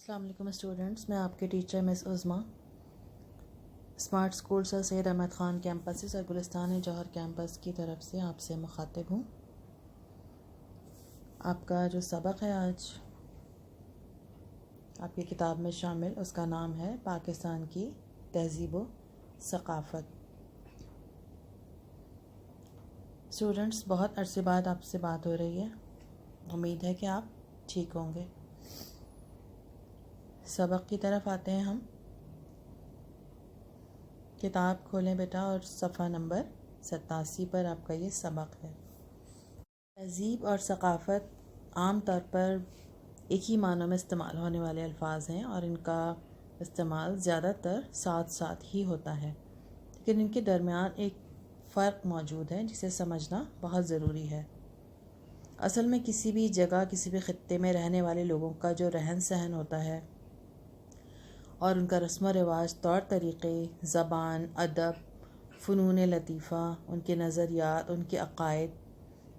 السلام علیکم اسٹوڈنٹس، میں آپ کے ٹیچر مس عظمیٰ اسمارٹ اسکول سر سید احمد خان کیمپس سے گلستان جوہر کیمپس کی طرف سے آپ سے مخاطب ہوں۔ آپ کا جو سبق ہے آج آپ کی کتاب میں شامل، اس کا نام ہے پاکستان کی تہذیب و ثقافت۔ اسٹوڈنٹس، بہت عرصے بعد آپ سے بات ہو رہی ہے، امید ہے کہ آپ ٹھیک ہوں گے۔ سبق کی طرف آتے ہیں ہم۔ کتاب کھولیں بیٹا اور صفحہ نمبر 87 پر آپ کا یہ سبق ہے۔ تہذیب اور ثقافت عام طور پر ایک ہی معنوں میں استعمال ہونے والے الفاظ ہیں اور ان کا استعمال زیادہ تر ساتھ ساتھ ہی ہوتا ہے، لیکن ان کے درمیان ایک فرق موجود ہے جسے سمجھنا بہت ضروری ہے۔ اصل میں کسی بھی جگہ، کسی بھی خطے میں رہنے والے لوگوں کا جو رہن سہن ہوتا ہے اور ان کا رسم و رواج، طور طریقے، زبان، ادب، فنون لطیفہ، ان کے نظریات، ان کے عقائد،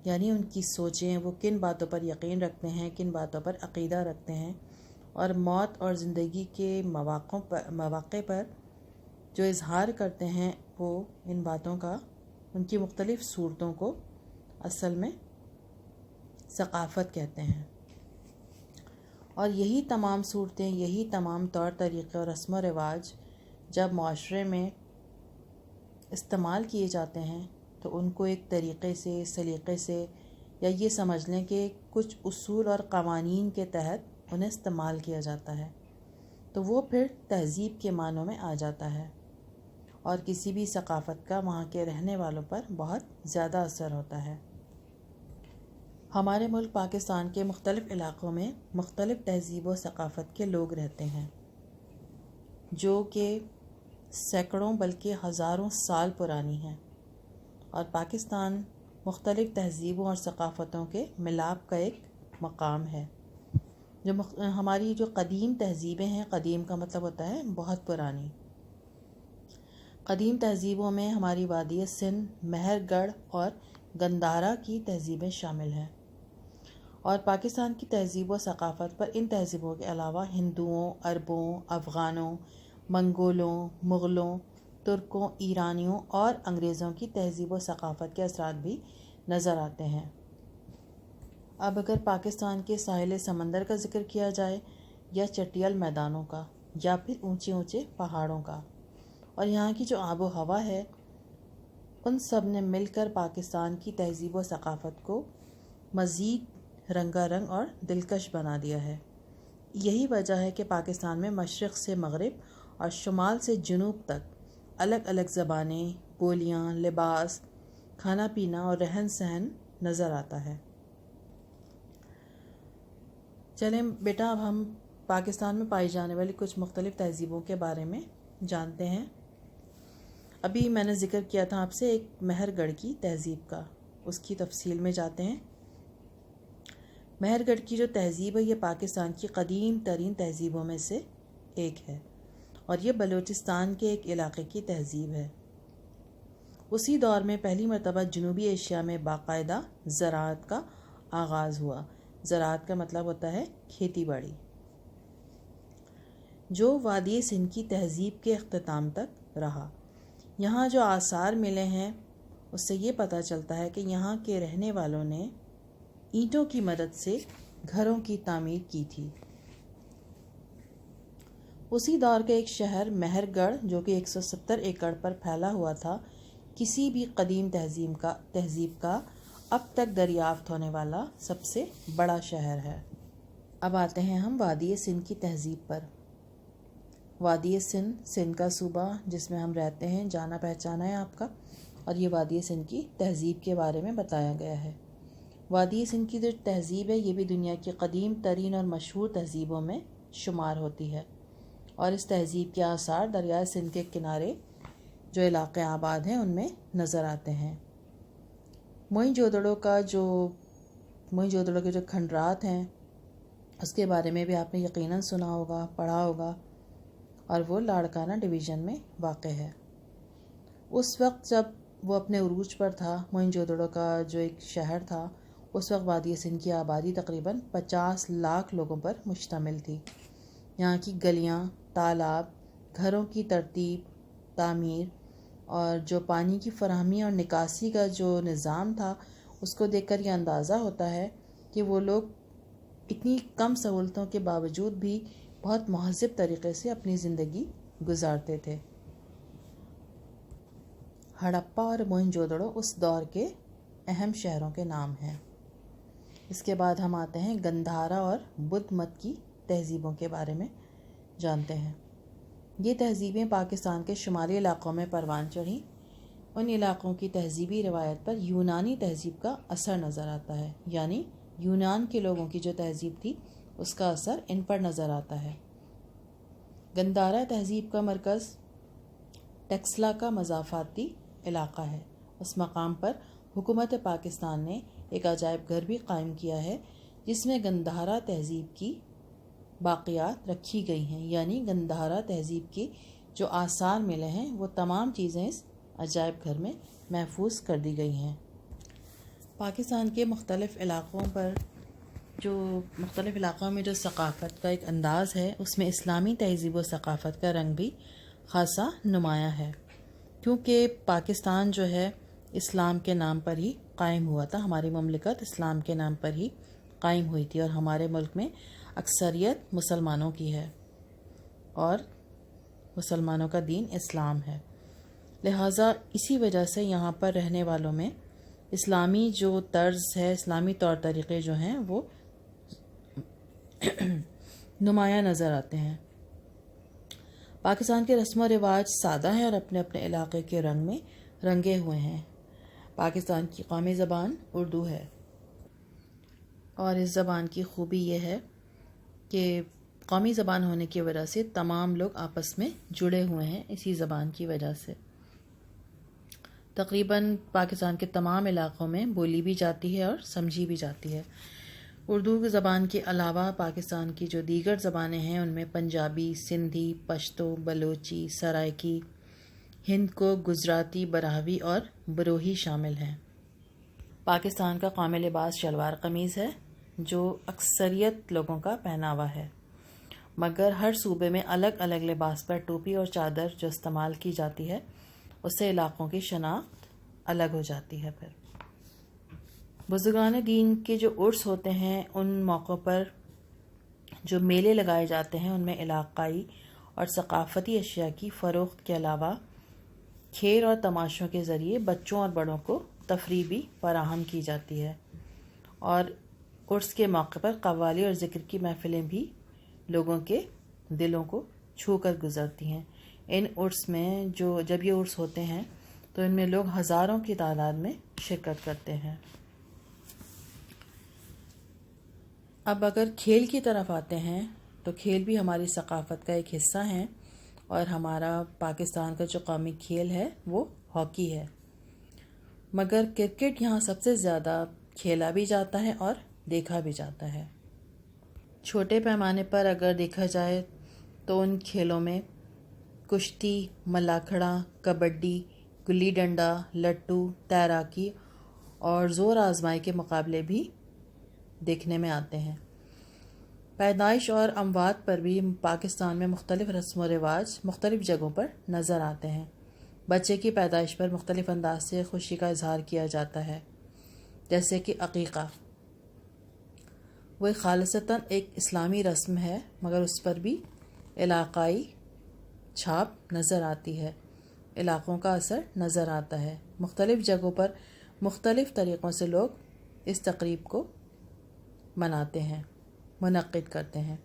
یعنی ان کی سوچیں، وہ کن باتوں پر یقین رکھتے ہیں، کن باتوں پر عقیدہ رکھتے ہیں، اور موت اور زندگی کے مواقع پر جو اظہار کرتے ہیں، وہ ان باتوں کا، ان کی مختلف صورتوں کو اصل میں ثقافت کہتے ہیں۔ اور یہی تمام صورتیں، یہی تمام طور طریقے اور رسم و رواج جب معاشرے میں استعمال کیے جاتے ہیں تو ان کو ایک طریقے سے، سلیقے سے، یا یہ سمجھ لیں کہ کچھ اصول اور قوانین کے تحت انہیں استعمال کیا جاتا ہے، تو وہ پھر تہذیب کے معنوں میں آ جاتا ہے اور کسی بھی ثقافت کا وہاں کے رہنے والوں پر بہت زیادہ اثر ہوتا ہے۔ ہمارے ملک پاکستان کے مختلف علاقوں میں مختلف تہذیب و ثقافت کے لوگ رہتے ہیں، جو کہ سینکڑوں بلکہ ہزاروں سال پرانی ہیں، اور پاکستان مختلف تہذیبوں اور ثقافتوں کے ملاپ کا ایک مقام ہے۔ ہماری جو قدیم تہذیبیں ہیں، قدیم کا مطلب ہوتا ہے بہت پرانی، قدیم تہذیبوں میں ہماری وادی سندھ، مہر گڑھ اور گندھارا کی تہذیبیں شامل ہیں، اور پاکستان کی تہذیب و ثقافت پر ان تہذیبوں کے علاوہ ہندوؤں، عربوں، افغانوں، منگولوں، مغلوں، ترکوں، ایرانیوں اور انگریزوں کی تہذیب و ثقافت کے اثرات بھی نظر آتے ہیں۔ اب اگر پاکستان کے ساحل سمندر کا ذکر کیا جائے، یا چٹیل میدانوں کا، یا پھر اونچے اونچے پہاڑوں کا، اور یہاں کی جو آب و ہوا ہے، ان سب نے مل کر پاکستان کی تہذیب و ثقافت کو مزید رنگا رنگ اور دلکش بنا دیا ہے۔ یہی وجہ ہے کہ پاکستان میں مشرق سے مغرب اور شمال سے جنوب تک الگ الگ زبانیں، بولیاں، لباس، کھانا پینا اور رہن سہن نظر آتا ہے۔ چلیں بیٹا، اب ہم پاکستان میں پائی جانے والی کچھ مختلف تہذیبوں کے بارے میں جانتے ہیں۔ ابھی میں نے ذکر کیا تھا آپ سے ایک مہر گڑھ کی تہذیب کا، اس کی تفصیل میں جاتے ہیں۔ مہر گڑھ کی جو تہذیب ہے، یہ پاکستان کی قدیم ترین تہذیبوں میں سے ایک ہے، اور یہ بلوچستان کے ایک علاقے کی تہذیب ہے۔ اسی دور میں پہلی مرتبہ جنوبی ایشیا میں باقاعدہ زراعت کا آغاز ہوا۔ زراعت کا مطلب ہوتا ہے کھیتی باڑی، جو وادی سندھ کی تہذیب کے اختتام تک رہا۔ یہاں جو آثار ملے ہیں، اس سے یہ پتہ چلتا ہے کہ یہاں کے رہنے والوں نے اینٹوں کی مدد سے گھروں کی تعمیر کی تھی۔ اسی دور کا ایک شہر مہر گڑھ، جو کہ 170 ایکڑ پر پھیلا ہوا تھا، کسی بھی قدیم تہذیب کا اب تک دریافت ہونے والا سب سے بڑا شہر ہے۔ اب آتے ہیں ہم وادی سندھ کی تہذیب پر۔ وادی سندھ کا صوبہ جس میں ہم رہتے ہیں، جانا پہچانا ہے آپ کا، اور یہ وادی سندھ کی تہذیب کے بارے میں بتایا گیا ہے۔ وادی سندھ کی جو تہذیب ہے، یہ بھی دنیا کی قدیم ترین اور مشہور تہذیبوں میں شمار ہوتی ہے، اور اس تہذیب کے آثار دریائے سندھ کے کنارے جو علاقے آباد ہیں ان میں نظر آتے ہیں۔ موئن جودڑو کے جو کھنڈرات ہیں، اس کے بارے میں بھی آپ نے یقیناً سنا ہوگا، پڑھا ہوگا، اور وہ لاڑکانہ ڈویژن میں واقع ہے۔ اس وقت جب وہ اپنے عروج پر تھا، موئن جودڑو کا جو ایک شہر تھا، اس وقت وادی سندھ کی آبادی تقریباً 50 لاکھ لوگوں پر مشتمل تھی، یہاں کی گلیاں، تالاب، گھروں کی ترتیب، تعمیر اور جو پانی کی فراہمی اور نکاسی کا جو نظام تھا، اس کو دیکھ کر یہ اندازہ ہوتا ہے کہ وہ لوگ اتنی کم سہولتوں کے باوجود بھی بہت مہذب طریقے سے اپنی زندگی گزارتے تھے۔ ہڑپا اور موہنجودڑو اس دور کے اہم شہروں کے نام ہیں۔ اس کے بعد ہم آتے ہیں گندھارا اور بدھ مت کی تہذیبوں کے بارے میں جانتے ہیں۔ یہ تہذیبیں پاکستان کے شمالی علاقوں میں پروان چڑھیں۔ ان علاقوں کی تہذیبی روایت پر یونانی تہذیب کا اثر نظر آتا ہے، یعنی یونان کے لوگوں کی جو تہذیب تھی اس کا اثر ان پر نظر آتا ہے۔ گندھارا تہذیب کا مرکز ٹیکسلا کا مضافاتی علاقہ ہے۔ اس مقام پر حکومت پاکستان نے ایک عجائب گھر بھی قائم کیا ہے جس میں گندھارا تہذیب کی باقیات رکھی گئی ہیں، یعنی گندھارا تہذیب کی جو آثار ملے ہیں وہ تمام چیزیں اس عجائب گھر میں محفوظ کر دی گئی ہیں۔ پاکستان کے مختلف علاقوں میں جو ثقافت کا ایک انداز ہے، اس میں اسلامی تہذیب و ثقافت کا رنگ بھی خاصا نمایاں ہے، کیونکہ پاکستان جو ہے اسلام کے نام پر ہی قائم ہوا تھا۔ ہماری مملکت اسلام کے نام پر ہی قائم ہوئی تھی اور ہمارے ملک میں اکثریت مسلمانوں کی ہے اور مسلمانوں کا دین اسلام ہے۔ لہٰذا اسی وجہ سے یہاں پر رہنے والوں میں اسلامی جو طرز ہے، اسلامی طور طریقے جو ہیں وہ نمایاں نظر آتے ہیں۔ پاکستان کے رسم و رواج سادہ ہیں اور اپنے اپنے علاقے کے رنگ میں رنگے ہوئے ہیں۔ پاکستان کی قومی زبان اردو ہے اور اس زبان کی خوبی یہ ہے کہ قومی زبان ہونے کی وجہ سے تمام لوگ آپس میں جڑے ہوئے ہیں اسی زبان کی وجہ سے۔ تقریباً پاکستان کے تمام علاقوں میں بولی بھی جاتی ہے اور سمجھی بھی جاتی ہے۔ اردو زبان کے علاوہ پاکستان کی جو دیگر زبانیں ہیں ان میں پنجابی، سندھی، پشتو، بلوچی، سرائکی، ہند کو، گجراتی، براہوی اور بروہی شامل ہیں۔ پاکستان کا قومی لباس شلوار قمیض ہے جو اکثریت لوگوں کا پہناوا ہے، مگر ہر صوبے میں الگ الگ لباس پر ٹوپی اور چادر جو استعمال کی جاتی ہے اس سے علاقوں کی شناخت الگ ہو جاتی ہے۔ پھر بزرگان دین کے جو عرس ہوتے ہیں ان موقعوں پر جو میلے لگائے جاتے ہیں ان میں علاقائی اور ثقافتی اشیاء کی فروخت کے علاوہ کھیل اور تماشوں کے ذریعے بچوں اور بڑوں کو تفریح بھی فراہم کی جاتی ہے، اور عرس کے موقع پر قوالی اور ذکر کی محفلیں بھی لوگوں کے دلوں کو چھو کر گزرتی ہیں۔ ان عرس میں جب یہ عرس ہوتے ہیں تو ان میں لوگ ہزاروں کی تعداد میں شرکت کرتے ہیں۔ اب اگر کھیل کی طرف آتے ہیں تو کھیل بھی ہماری ثقافت کا ایک حصہ ہیں، اور ہمارا پاکستان کا جو قومی کھیل ہے وہ ہاکی ہے، مگر کرکٹ یہاں سب سے زیادہ کھیلا بھی جاتا ہے اور دیکھا بھی جاتا ہے۔ چھوٹے پیمانے پر اگر دیکھا جائے تو ان کھیلوں میں کشتی، ملاکھڑا، کبڈی، گلی ڈنڈا، لٹو، تیراکی اور زور آزمائی کے مقابلے بھی دیکھنے میں آتے ہیں۔ پیدائش اور اموات پر بھی پاکستان میں مختلف رسم و رواج مختلف جگہوں پر نظر آتے ہیں۔ بچے کی پیدائش پر مختلف انداز سے خوشی کا اظہار کیا جاتا ہے، جیسے کہ عقیقہ۔ وہ خالصتاً ایک اسلامی رسم ہے مگر اس پر بھی علاقائی چھاپ نظر آتی ہے، علاقوں کا اثر نظر آتا ہے۔ مختلف جگہوں پر مختلف طریقوں سے لوگ اس تقریب کو مناتے ہیں، منعقد کرتے ہیں۔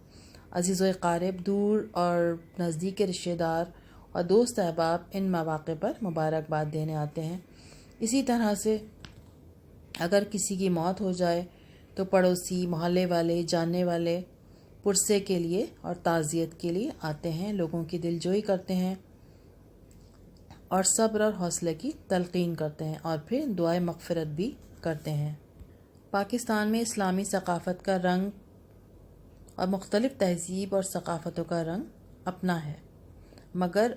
عزیز و اقارب، دور اور نزدیک کے رشتہ دار اور دوست احباب ان مواقع پر مبارکباد دینے آتے ہیں۔ اسی طرح سے اگر کسی کی موت ہو جائے تو پڑوسی، محلے والے، جاننے والے پرسے کے لیے اور تعزیت کے لیے آتے ہیں، لوگوں کی دل جوئی کرتے ہیں اور صبر اور حوصلے کی تلقین کرتے ہیں اور پھر دعائے مغفرت بھی کرتے ہیں۔ پاکستان میں اسلامی ثقافت کا رنگ اور مختلف تہذیب اور ثقافتوں کا رنگ اپنا ہے، مگر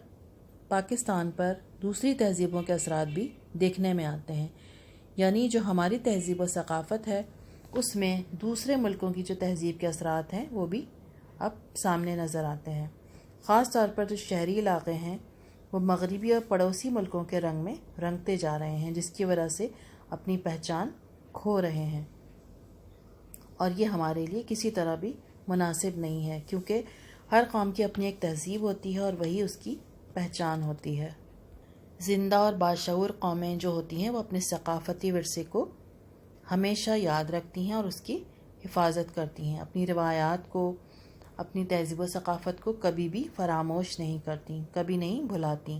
پاکستان پر دوسری تہذیبوں کے اثرات بھی دیکھنے میں آتے ہیں، یعنی جو ہماری تہذیب و ثقافت ہے اس میں دوسرے ملکوں کی جو تہذیب کے اثرات ہیں وہ بھی اب سامنے نظر آتے ہیں۔ خاص طور پر جو شہری علاقے ہیں وہ مغربی اور پڑوسی ملکوں کے رنگ میں رنگتے جا رہے ہیں، جس کی وجہ سے اپنی پہچان کھو رہے ہیں، اور یہ ہمارے لیے کسی طرح بھی مناسب نہیں ہے، کیونکہ ہر قوم کی اپنی ایک تہذیب ہوتی ہے اور وہی اس کی پہچان ہوتی ہے۔ زندہ اور باشعور قومیں جو ہوتی ہیں وہ اپنے ثقافتی ورثے کو ہمیشہ یاد رکھتی ہیں اور اس کی حفاظت کرتی ہیں، اپنی روایات کو، اپنی تہذیب و ثقافت کو کبھی بھی فراموش نہیں کرتی، کبھی نہیں بھلاتی۔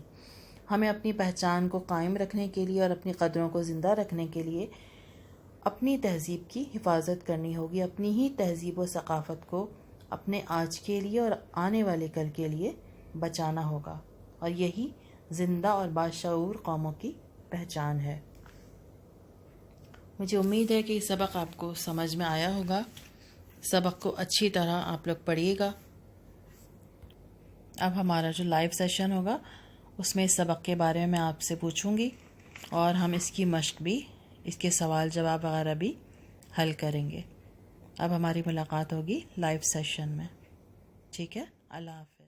ہمیں اپنی پہچان کو قائم رکھنے کے لیے اور اپنی قدروں کو زندہ رکھنے کے لیے اپنی تہذیب کی حفاظت کرنی ہوگی، اپنی ہی تہذیب و ثقافت کو اپنے آج کے لیے اور آنے والے کل کے لیے بچانا ہوگا، اور یہی زندہ اور باشعور قوموں کی پہچان ہے۔ مجھے امید ہے کہ یہ سبق آپ کو سمجھ میں آیا ہوگا۔ سبق کو اچھی طرح آپ لوگ پڑھیے گا۔ اب ہمارا جو لائیو سیشن ہوگا اس میں اس سبق کے بارے میں آپ سے پوچھوں گی، اور ہم اس کی مشق بھی، اس کے سوال جواب وغیرہ بھی حل کریں گے۔ اب ہماری ملاقات ہوگی لائیو سیشن میں۔ ٹھیک ہے، اللہ حافظ۔